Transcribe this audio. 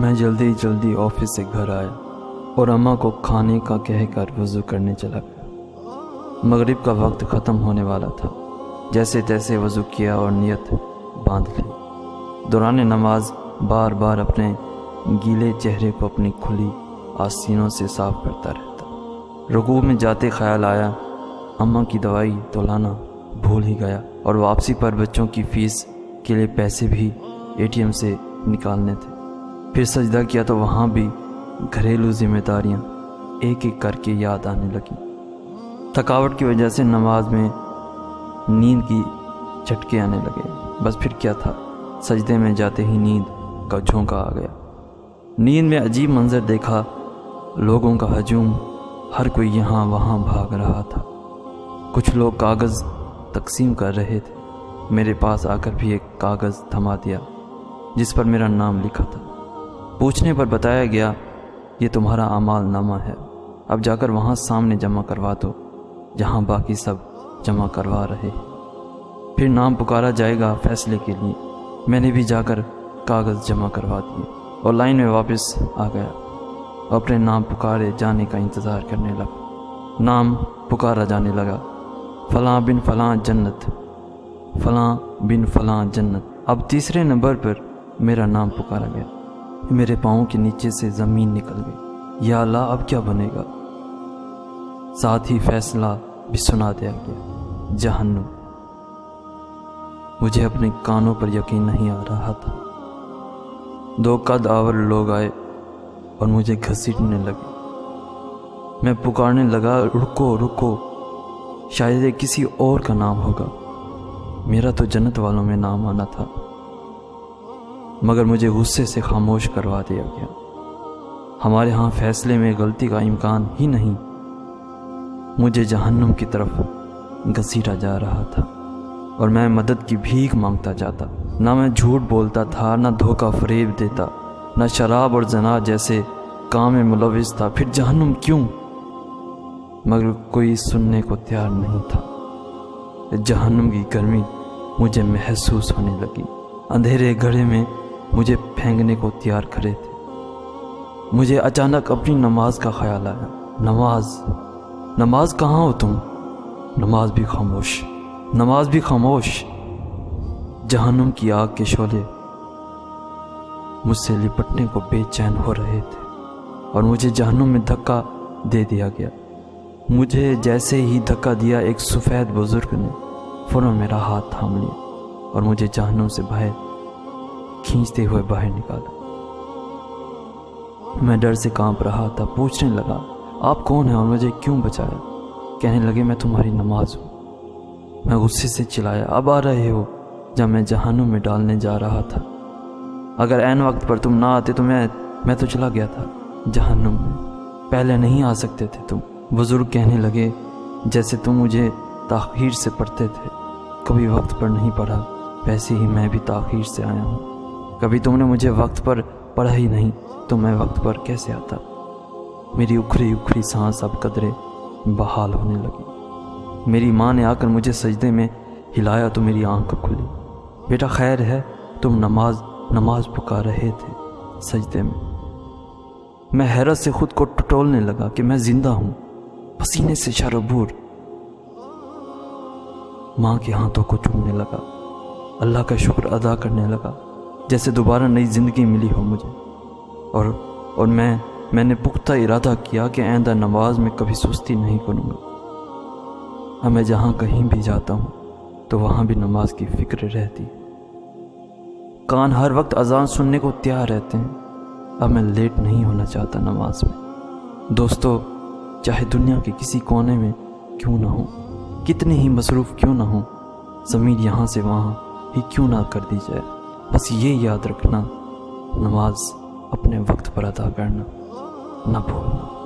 میں جلدی جلدی آفس سے گھر آیا اور اماں کو کھانے کا کہہ کر وضو کرنے چلا گیا۔ مغرب کا وقت ختم ہونے والا تھا۔ جیسے تیسے وضو کیا اور نیت باندھ لی۔ دوران نماز بار بار اپنے گیلے چہرے کو اپنی کھلی آستینوں سے صاف کرتا رہتا۔ رکوع میں جاتے خیال آیا اماں کی دوائی تو لانا بھول ہی گیا اور واپسی پر بچوں کی فیس کے لیے پیسے بھی ATM سے نکالنے تھے۔ پھر سجدہ کیا تو وہاں بھی گھریلو ذمہ داریاں ایک ایک کر کے یاد آنے لگیں۔ تھکاوٹ کی وجہ سے نماز میں نیند کی جھٹکے آنے لگے۔ بس پھر کیا تھا، سجدے میں جاتے ہی نیند کا جھونکا آ گیا۔ نیند میں عجیب منظر دیکھا، لوگوں کا ہجوم، ہر کوئی یہاں وہاں بھاگ رہا تھا۔ کچھ لوگ کاغذ تقسیم کر رہے تھے۔ میرے پاس آ کر بھی ایک کاغذ تھما دیا جس پر میرا نام لکھا تھا۔ پوچھنے پر بتایا گیا یہ تمہارا اعمال نامہ ہے، اب جا کر وہاں سامنے جمع کروا دو جہاں باقی سب جمع کروا رہے ہیں۔ پھر نام پکارا جائے گا فیصلے کے لیے۔ میں نے بھی جا کر کاغذ جمع کروا دیے اور لائن میں واپس آ گیا اور اپنے نام پکارے جانے کا انتظار کرنے لگا۔ نام پکارا جانے لگا، فلاں بن فلاں جنت، فلاں بن فلاں جنت۔ اب تیسرے نمبر پر میرا نام پکارا گیا۔ میرے پاؤں کے نیچے سے زمین نکل گئی۔ یا اللہ اب کیا بنے گا؟ ساتھ ہی فیصلہ بھی سنا دیا گیا، جہنم۔ مجھے اپنے کانوں پر یقین نہیں آ رہا تھا۔ دو قد آور لوگ آئے اور مجھے گھسیٹنے لگے۔ میں پکارنے لگا، رکو رکو، شاید یہ کسی اور کا نام ہوگا، میرا تو جنت والوں میں نام آنا تھا۔ مگر مجھے غصے سے خاموش کروا دیا گیا۔ ہمارے ہاں فیصلے میں غلطی کا امکان ہی نہیں۔ مجھے جہنم کی طرف گھسیٹا جا رہا تھا اور میں مدد کی بھیک مانگتا جاتا۔ نہ میں جھوٹ بولتا تھا، نہ دھوکہ فریب دیتا، نہ شراب اور زنا جیسے کام میں ملوث تھا۔ پھر جہنم کیوں؟ مگر کوئی سننے کو تیار نہیں تھا۔ جہنم کی گرمی مجھے محسوس ہونے لگی۔ اندھیرے گھڑے میں مجھے پھینکنے کو تیار کھڑے تھے۔ مجھے اچانک اپنی نماز کا خیال آیا۔ نماز کہاں ہو تم؟ نماز بھی خاموش، نماز بھی خاموش۔ جہنم کی آگ کے شعلے مجھ سے لپٹنے کو بے چین ہو رہے تھے اور مجھے جہنم میں دھکا دے دیا گیا۔ مجھے جیسے ہی دھکا دیا ایک سفید بزرگ نے فوراً میرا ہاتھ تھام لیا اور مجھے جہنم سے باہر کھینچتے ہوئے باہر نکالا۔ میں ڈر سے کانپ رہا تھا۔ پوچھنے لگا، آپ کون ہیں اور مجھے کیوں بچایا؟ کہنے لگے، میں تمہاری نماز ہوں۔ میں غصے سے چلایا، اب آ رہے ہو جب میں جہنم میں ڈالنے جا رہا تھا؟ اگر عین وقت پر تم نہ آتے تو میں تو چلا گیا تھا جہنم میں، پہلے نہیں آ سکتے تھے تم۔ بزرگ کہنے لگے، جیسے تم مجھے تاخیر سے پڑھتے تھے، کبھی وقت پر نہیں پڑھا، ویسے ہی میں بھی تاخیر سے آیا ہوں۔ کبھی تم نے مجھے وقت پر پڑھا ہی نہیں تو میں وقت پر کیسے آتا؟ میری اکھری اکھری سانس اب قدرے بحال ہونے لگی۔ میری ماں نے آ کر مجھے سجدے میں ہلایا تو میری آنکھ کھلی۔ بیٹا خیر ہے، تم نماز پکار رہے تھے سجدے میں۔ میں حیرت سے خود کو ٹٹولنے لگا کہ میں زندہ ہوں، پسینے سے شرابور۔ ماں کے ہاتھوں کو چومنے لگا، اللہ کا شکر ادا کرنے لگا جیسے دوبارہ نئی زندگی ملی ہو مجھے۔ اور میں نے پختہ ارادہ کیا کہ آئندہ نماز میں کبھی سستی نہیں کروں گا۔ اب میں جہاں کہیں بھی جاتا ہوں تو وہاں بھی نماز کی فکر رہتی۔ کان ہر وقت اذان سننے کو تیار رہتے ہیں۔ اب میں لیٹ نہیں ہونا چاہتا نماز میں۔ دوستو، چاہے دنیا کے کسی کونے میں کیوں نہ ہو، کتنے ہی مصروف کیوں نہ ہوں، ضمیر یہاں سے وہاں ہی کیوں نہ کر دی جائے، بس یہ یاد رکھنا، نماز اپنے وقت پر ادا کرنا نہ بھولنا۔